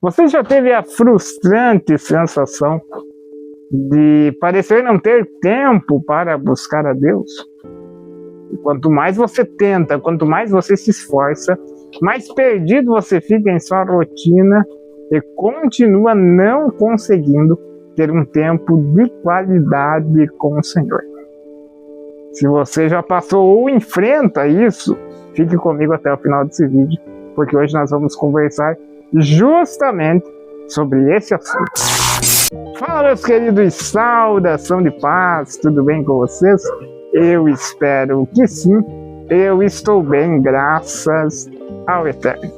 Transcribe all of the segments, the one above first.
Você já teve a frustrante sensação de parecer não ter tempo para buscar a Deus? E quanto mais você tenta, quanto mais você se esforça, mais perdido você fica em sua rotina e continua não conseguindo ter um tempo de qualidade com o Senhor. Se você já passou ou enfrenta isso, fique comigo até o final desse vídeo, porque hoje nós vamos conversar justamente sobre esse assunto. Fala, meus queridos, saudação de paz, tudo bem com vocês? Eu espero que sim, eu estou bem, graças ao Eterno.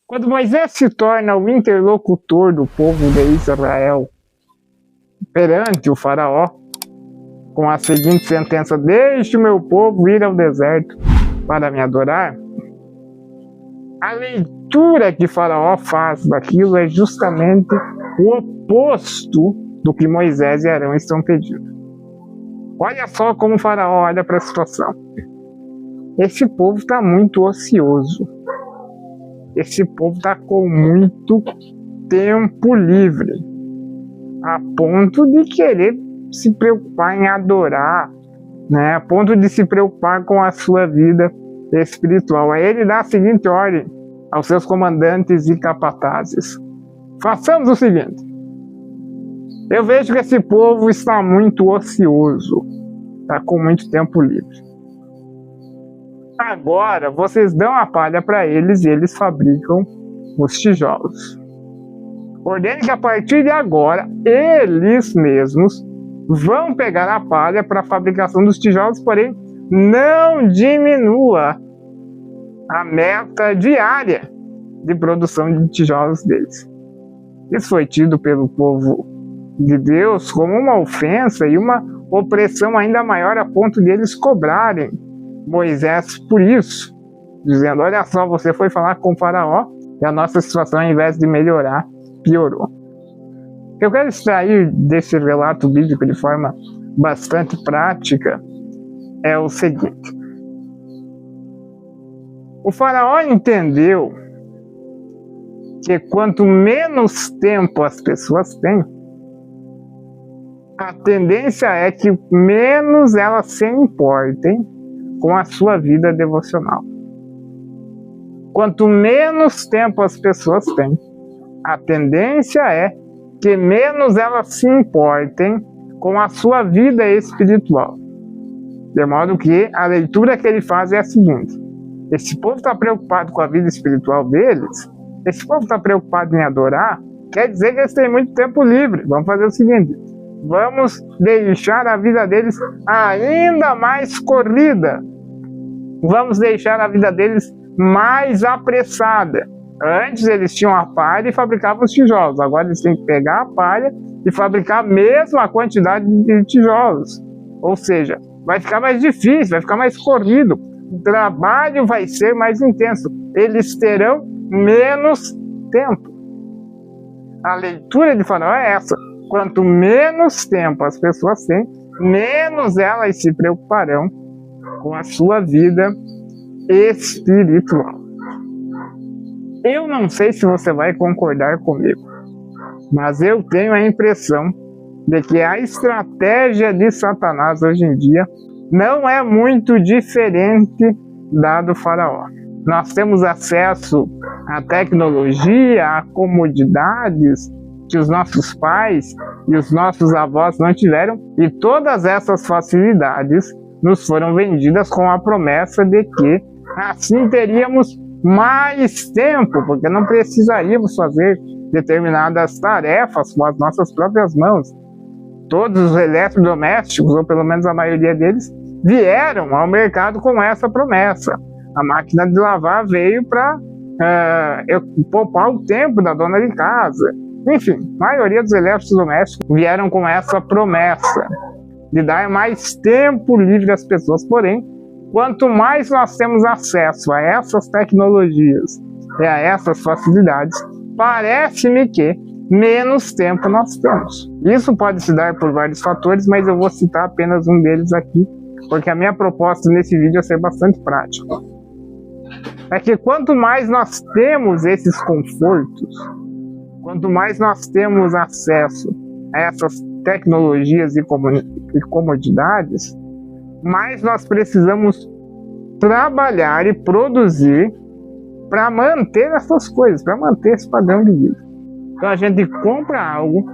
Quando Moisés se torna o interlocutor do povo de Israel perante o faraó, com a seguinte sentença: deixe o meu povo ir ao deserto para me adorar, a leitura que Faraó faz daquilo é justamente o oposto do que Moisés e Arão estão pedindo. Olha só como o Faraó olha para a situação. Esse povo está muito ocioso. Esse povo está com muito tempo livre, a ponto de querer se preocupar em adorar, né? A ponto de se preocupar com a sua vida espiritual. Aí ele dá a seguinte ordem aos seus comandantes e capatazes: façamos o seguinte, eu vejo que esse povo está muito ocioso, está com muito tempo livre. Agora vocês dão a palha para eles e eles fabricam os tijolos. Ordene que a partir de agora eles mesmos vão pegar a palha para a fabricação dos tijolos, porém não diminua a meta diária de produção de tijolos deles. Isso foi tido pelo povo de Deus como uma ofensa e uma opressão ainda maior, a ponto de eles cobrarem Moisés por isso, dizendo: olha só, você foi falar com o faraó e a nossa situação, ao invés de melhorar, piorou. Eu quero extrair desse relato bíblico de forma bastante prática é o seguinte: o faraó entendeu que quanto menos tempo as pessoas têm, a tendência é que menos elas se importem com a sua vida devocional. Quanto menos tempo as pessoas têm, a tendência é que menos elas se importem com a sua vida espiritual. De modo que a leitura que ele faz é a seguinte: esse povo está preocupado com a vida espiritual deles, esse povo está preocupado em adorar, quer dizer que eles têm muito tempo livre. Vamos fazer o seguinte: vamos deixar a vida deles ainda mais corrida, vamos deixar a vida deles mais apressada. Antes eles tinham a palha e fabricavam os tijolos, agora eles têm que pegar a palha e fabricar a mesma quantidade de tijolos. Ou seja, vai ficar mais difícil, vai ficar mais corrido, o trabalho vai ser mais intenso, eles terão menos tempo. A leitura de Faraó é essa: quanto menos tempo as pessoas têm, menos elas se preocuparão com a sua vida espiritual. Eu não sei se você vai concordar comigo, mas eu tenho a impressão de que a estratégia de Satanás hoje em dia não é muito diferente da do faraó. Nós temos acesso à tecnologia, a comodidades que os nossos pais e os nossos avós não tiveram, e todas essas facilidades nos foram vendidas com a promessa de que assim teríamos mais tempo, porque não precisaríamos fazer determinadas tarefas com as nossas próprias mãos. Todos os eletrodomésticos, ou pelo menos a maioria deles, vieram ao mercado com essa promessa. A máquina de lavar veio para poupar o tempo da dona de casa. Enfim, a maioria dos eletrodomésticos vieram com essa promessa de dar mais tempo livre às pessoas. Porém, quanto mais nós temos acesso a essas tecnologias e a essas facilidades, parece-me que menos tempo nós temos. Isso pode se dar por vários fatores, mas eu vou citar apenas um deles aqui, porque a minha proposta nesse vídeo é ser bastante prático. é que quanto mais nós temos esses confortos, quanto mais nós temos acesso a essas tecnologias e comodidades, mais nós precisamos trabalhar e produzir para manter essas coisas, para manter esse padrão de vida. Então a gente compra algo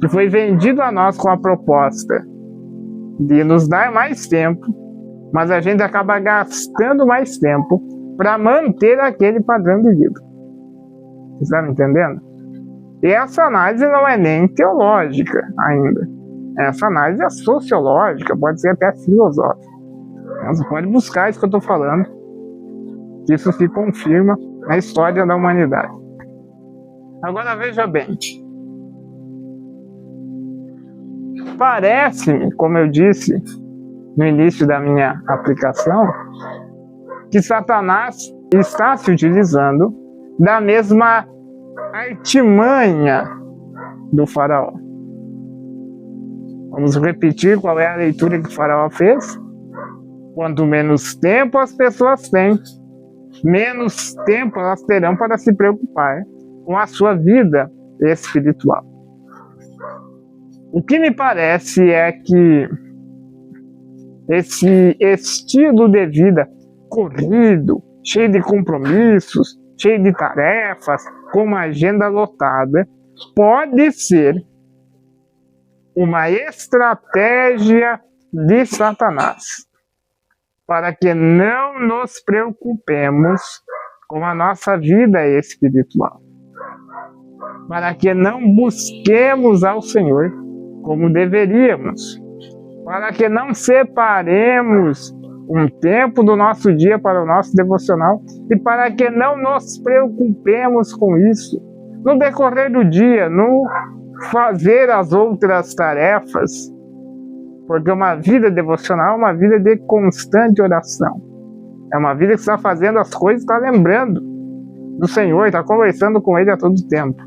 que foi vendido a nós com a proposta de nos dar mais tempo, mas a gente acaba gastando mais tempo para manter aquele padrão de vida. Vocês estão me entendendo? E essa análise não é nem teológica ainda. Essa análise é sociológica, pode ser até filosófica. Você pode buscar isso que eu estou falando, que isso se confirma na história da humanidade. Agora veja bem. Parece-me, como eu disse no início da minha aplicação, que Satanás está se utilizando da mesma artimanha do faraó. Vamos repetir qual é a leitura que o faraó fez. Quanto menos tempo as pessoas têm, menos tempo elas terão para se preocupar com a sua vida espiritual. O que me parece é que esse estilo de vida corrido, cheio de compromissos, cheio de tarefas, com uma agenda lotada, pode ser uma estratégia de Satanás para que não nos preocupemos com a nossa vida espiritual, para que não busquemos ao Senhor como deveríamos, para que não separemos um tempo do nosso dia para o nosso devocional e para que não nos preocupemos com isso no decorrer do dia, no fazer as outras tarefas, porque uma vida devocional é uma vida de constante oração, é uma vida que está fazendo as coisas, está lembrando do Senhor, está conversando com Ele a todo tempo,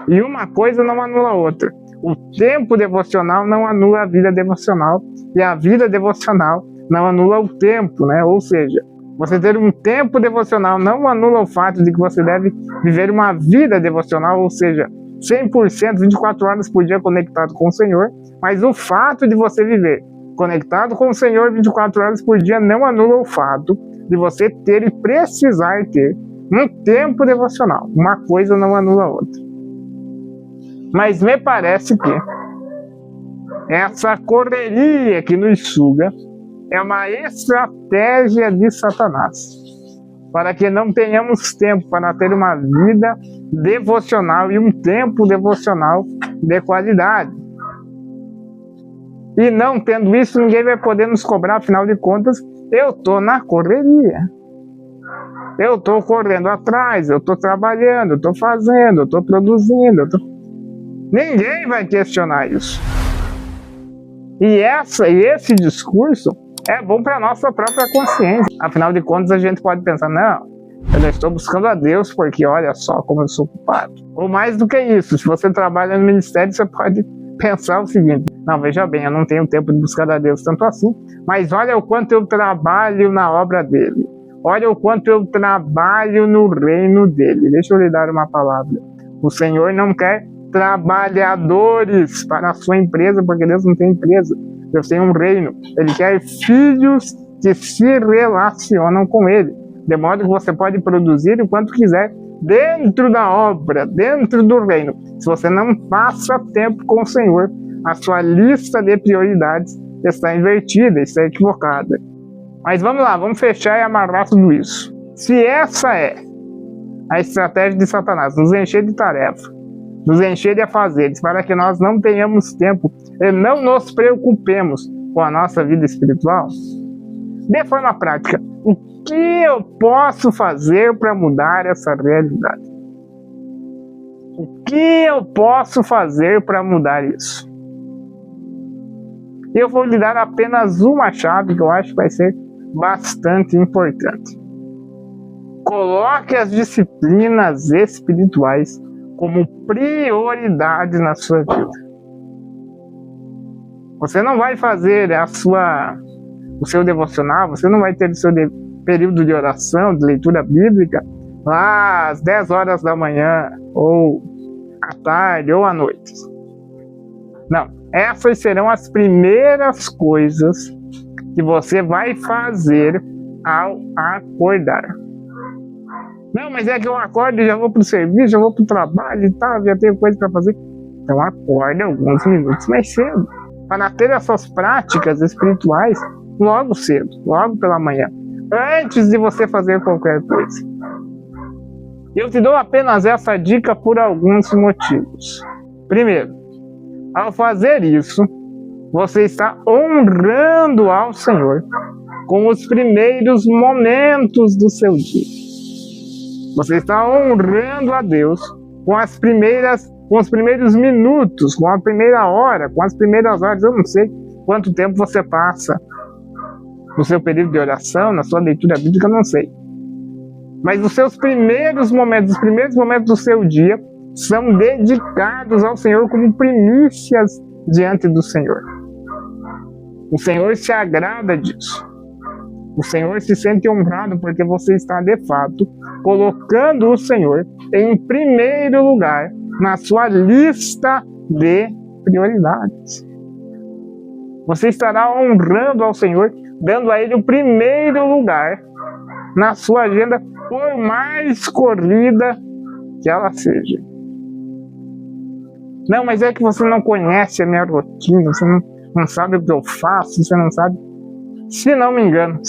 e uma coisa não anula a outra. O tempo devocional não anula a vida devocional, e a vida devocional não anula o tempo, né? Ou seja, você ter um tempo devocional não anula o fato de que você deve viver uma vida devocional, ou seja, 100%, 24 horas por dia conectado com o Senhor, mas o fato de você viver conectado com o Senhor 24 horas por dia não anula o fato de você ter e precisar ter um tempo devocional. Uma coisa não anula a outra. Mas me parece que essa correria que nos suga é uma estratégia de Satanás, para que não tenhamos tempo para ter uma vida devocional e um tempo devocional de qualidade. E não tendo isso, ninguém vai poder nos cobrar, afinal de contas, eu estou na correria. Eu estou correndo atrás, eu estou trabalhando, eu estou fazendo, eu estou produzindo. Ninguém vai questionar isso. E esse discurso é bom para a nossa própria consciência. Afinal de contas, a gente pode pensar, não, eu não estou buscando a Deus porque olha só como eu sou ocupado. Ou mais do que isso, se você trabalha no ministério, você pode pensar o seguinte, não, veja bem, eu não tenho tempo de buscar a Deus tanto assim, mas olha o quanto eu trabalho na obra dele. Olha o quanto eu trabalho no reino dele. Deixa eu lhe dar uma palavra. O Senhor não quer trabalhadores para a sua empresa, porque Deus não tem empresa. Deus tem um reino. Ele quer filhos que se relacionam com Ele, de modo que você pode produzir o quanto quiser dentro da obra, dentro do reino. Se você não passa tempo com o Senhor, a sua lista de prioridades está invertida, está equivocada. Mas vamos lá, vamos fechar e amarrar tudo isso. Se essa é a estratégia de Satanás, nos encher de tarefa, nos encher de afazeres, para que nós não tenhamos tempo e não nos preocupemos com a nossa vida espiritual, de forma prática, o que eu posso fazer para mudar essa realidade? O que eu posso fazer para mudar isso? Eu vou lhe dar apenas uma chave que eu acho que vai ser bastante importante. Coloque as disciplinas espirituais como prioridade na sua vida. Você não vai fazer o seu devocional, você não vai ter o seu período de oração, de leitura bíblica, lá às 10 horas da manhã, ou à tarde, ou à noite. Não, essas serão as primeiras coisas que você vai fazer ao acordar. Não, mas é que eu acordo e já vou para o serviço, já vou para o trabalho e tal, já tenho coisa para fazer. Então acorde alguns minutos mais cedo, para ter essas práticas espirituais logo cedo, logo pela manhã, antes de você fazer qualquer coisa. Eu te dou apenas essa dica por alguns motivos. Primeiro, ao fazer isso, você está honrando ao Senhor com os primeiros momentos do seu dia. Você está honrando a Deus com os primeiros minutos, com a primeira hora, com as primeiras horas. Eu não sei quanto tempo você passa no seu período de oração, na sua leitura bíblica, eu não sei. Mas os seus primeiros momentos do seu dia são dedicados ao Senhor como primícias diante do Senhor. O Senhor se agrada disso. O Senhor se sente honrado porque você está, de fato, colocando o Senhor em primeiro lugar na sua lista de prioridades. Você estará honrando ao Senhor, dando a Ele o primeiro lugar na sua agenda, por mais corrida que ela seja. Não, mas é que você não conhece a minha rotina, você não sabe o que eu faço, você não sabe. Se não me engano,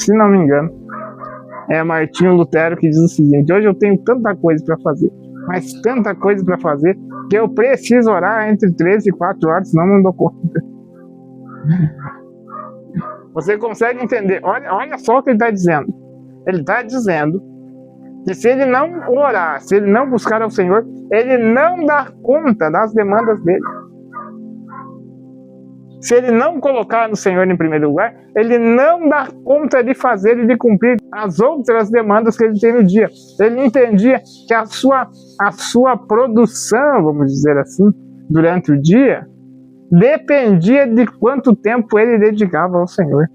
é Martinho Lutero que diz o seguinte: hoje eu tenho tanta coisa para fazer, mas tanta coisa para fazer, que eu preciso orar entre 3 e 4 horas, senão não dou conta. Você consegue entender? Olha só o que ele está dizendo. Ele está dizendo que se ele não orar, se ele não buscar ao Senhor, ele não dá conta das demandas dele. Se ele não colocar no Senhor em primeiro lugar, ele não dá conta de fazer e de cumprir as outras demandas que ele tem no dia. Ele entendia que a sua produção, vamos dizer assim, durante o dia, dependia de quanto tempo ele dedicava ao Senhor.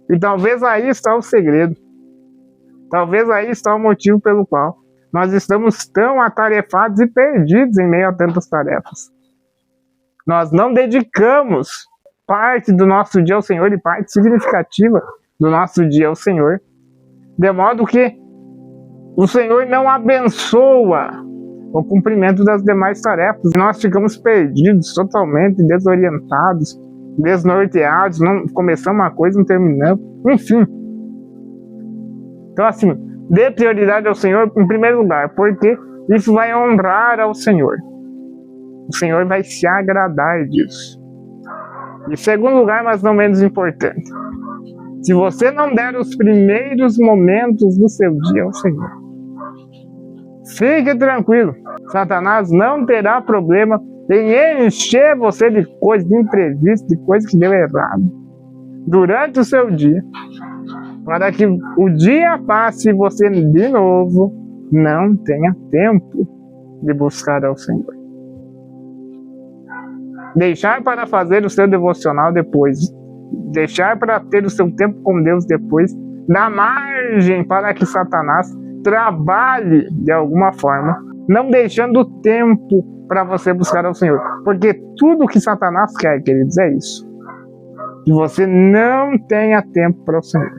E talvez aí está o segredo. Talvez aí está o motivo pelo qual nós estamos tão atarefados e perdidos em meio a tantas tarefas. Nós não dedicamos parte do nosso dia ao Senhor e parte significativa do nosso dia ao Senhor, de modo que o Senhor não abençoa o cumprimento das demais tarefas. Nós ficamos perdidos, totalmente desorientados, desnorteados, não começamos uma coisa, não terminamos, enfim. Então assim, dê prioridade ao Senhor em primeiro lugar, porque isso vai honrar ao Senhor. O Senhor vai se agradar disso. Em segundo lugar, mas não menos importante, se você não der os primeiros momentos do seu dia ao Senhor, fique tranquilo, Satanás não terá problema em encher você de coisas, de imprevistos, de coisas que deu errado durante o seu dia, para que o dia passe e você de novo não tenha tempo de buscar ao Senhor. Deixar para fazer o seu devocional depois, deixar para ter o seu tempo com Deus depois, dá margem para que Satanás trabalhe de alguma forma, não deixando tempo para você buscar ao Senhor. Porque tudo que Satanás quer, queridos, é isso: que você não tenha tempo para o Senhor,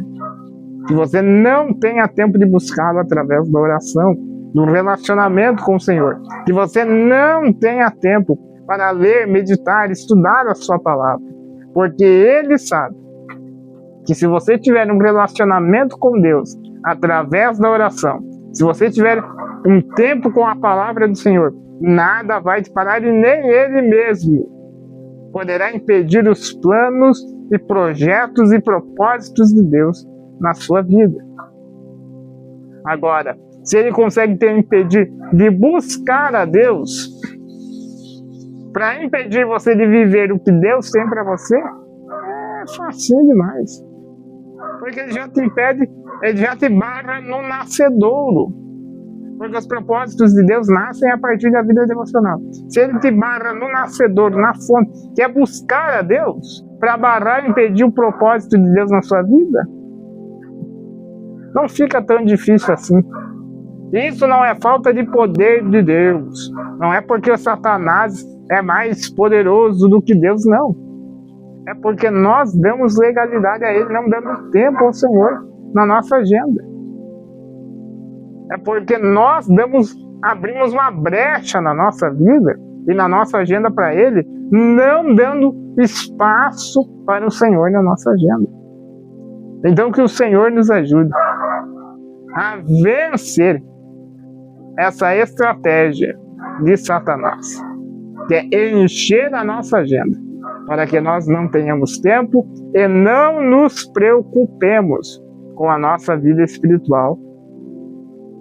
que você não tenha tempo de buscá-lo através da oração, do relacionamento com o Senhor, que você não tenha tempo para ler, meditar, estudar a sua palavra, porque Ele sabe que se você tiver um relacionamento com Deus através da oração, se você tiver um tempo com a palavra do Senhor, nada vai te parar e nem Ele mesmo poderá impedir os planos e projetos e propósitos de Deus na sua vida. Agora, se Ele consegue te impedir de buscar a Deus, para impedir você de viver o que Deus tem para você, é facinho demais. Porque Ele já te impede, Ele já te barra no nascedouro. Porque os propósitos de Deus nascem a partir da vida devocional. Se Ele te barra no nascedouro, na fonte, que é buscar a Deus, para barrar e impedir o propósito de Deus na sua vida, Não fica tão difícil assim. Isso não é falta de poder de Deus. Não é porque o Satanás é mais poderoso do que Deus, não. É porque nós damos legalidade a ele, não damos tempo ao Senhor na nossa agenda. É porque nós abrimos uma brecha na nossa vida e na nossa agenda para ele, não dando espaço para o Senhor na nossa agenda. Então que o Senhor nos ajude a vencer essa estratégia de Satanás, que é encher a nossa agenda, para que nós não tenhamos tempo e não nos preocupemos com a nossa vida espiritual.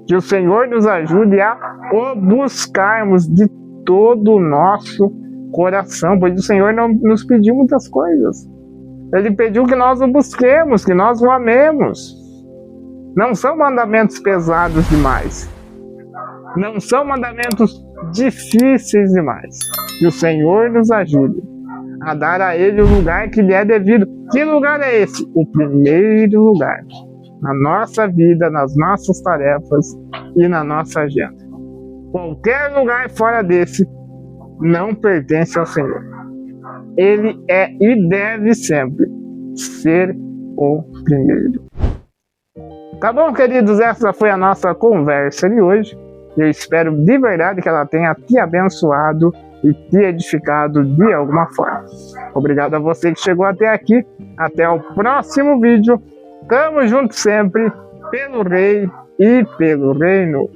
Que o Senhor nos ajude a o buscarmos de todo o nosso coração, pois o Senhor não nos pediu muitas coisas. Ele pediu que nós o busquemos, que nós o amemos. Não são mandamentos pesados demais. Não são mandamentos difíceis demais. Que o Senhor nos ajude a dar a Ele o lugar que lhe é devido. Que lugar é esse? O primeiro lugar na nossa vida, nas nossas tarefas e na nossa agenda. Qualquer lugar fora desse não pertence ao Senhor. Ele é e deve sempre ser o primeiro. Tá bom, queridos? Essa foi a nossa conversa de hoje. Eu espero de verdade que ela tenha te abençoado e te edificado de alguma forma. Obrigado a você que chegou até aqui. Até o próximo vídeo. Tamo junto sempre, pelo Rei e pelo Reino.